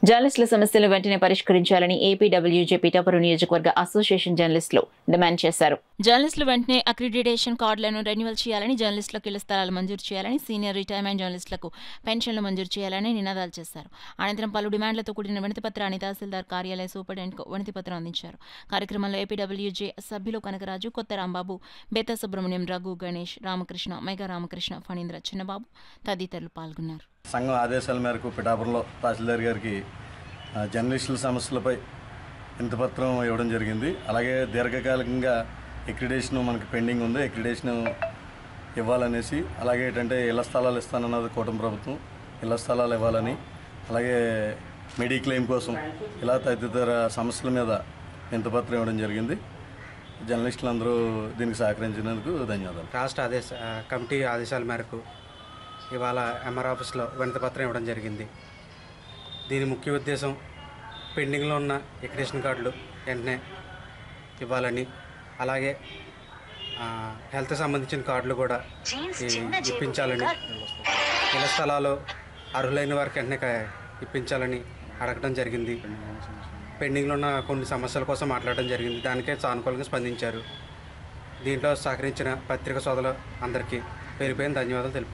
జర్నలిస్టుల సమస్యలు వెంటనే పరిష్కరించాలని ఏపీడబ్ల్యూజే పిఠాపురం నియోజకవర్గ అసోసియేషన్ జర్నలిస్టులు డిమాండ్ చేశారు. జర్నలిస్టులు వెంటనే అక్రిడిటేషన్ కార్డులను రెన్యువల్ చేయాలని, జర్నలిస్టులకు ఇళ్ల స్థలాలు మంజూరు చేయాలని, సీనియర్ రిటైర్మెంట్ జర్నలిస్టులకు పెన్షన్లు మంజూరు చేయాలని నినాదాలు చేశారు. అనంతరం పలు డిమాండ్లతో కూడిన వినతిపత్రాన్ని తహసీల్దార్ కార్యాలయ సూపరింటెండెంట్కు వినతిపత్రం అందించారు. కార్యక్రమంలో ఏపీడబ్ల్యూజే సభ్యులు కనకరాజు, కొత్త రాంబాబు, బేతా సుబ్రహ్మణ్యం, రఘు, గణేష్, రామకృష్ణ, మెగా రామకృష్ణ, ఫణీంద్ర, చిన్నబాబు తదితరులు పాల్గొన్నారు. సంఘం ఆదేశాల మేరకు పిఠాపురంలో తహసీల్దార్ గారికి జర్నలిస్టుల సమస్యలపై వినతిపత్రం ఇవ్వడం జరిగింది. అలాగే దీర్ఘకాలికంగా అక్రిడిటేషన్ మనకి పెండింగ్ ఉంది, అక్రిడిటేషన్ ఇవ్వాలనేసి, అలాగే ఏంటంటే ఇళ్ల స్థలాలు ఇస్తానన్నది కూటమి ప్రభుత్వం, ఇళ్ల స్థలాలు ఇవ్వాలని, అలాగే మెడిక్లెయిమ్ కోసం ఇలా తదితర సమస్యల మీద వినతిపత్రం ఇవ్వడం జరిగింది. జర్నలిస్టులందరూ దీనికి సహకరించినందుకు ధన్యవాదాలు. రాష్ట్ర కమిటీ ఆదేశాల మేరకు ఇవాళ ఎంఆర్ ఆఫీస్లో వినతిపత్రం ఇవ్వడం జరిగింది. దీని ముఖ్య ఉద్దేశం పెండింగ్లో ఉన్న అక్రిడిటేషన్ కార్డులు వెంటనే ఇవ్వాలని, అలాగే హెల్త్ సంబంధించిన కార్డులు కూడా ఇప్పించాలని, ఇళ్ల స్థలాలు అర్హులైన వారికి వెంటనే ఇప్పించాలని అడగడం జరిగింది. పెండింగ్లో ఉన్న కొన్ని సమస్యల కోసం మాట్లాడడం జరిగింది. దానికే సానుకూలంగా స్పందించారు. దీంట్లో సహకరించిన పత్రికా సోదరులు అందరికీ పేరు ధన్యవాదాలు తెలుపు.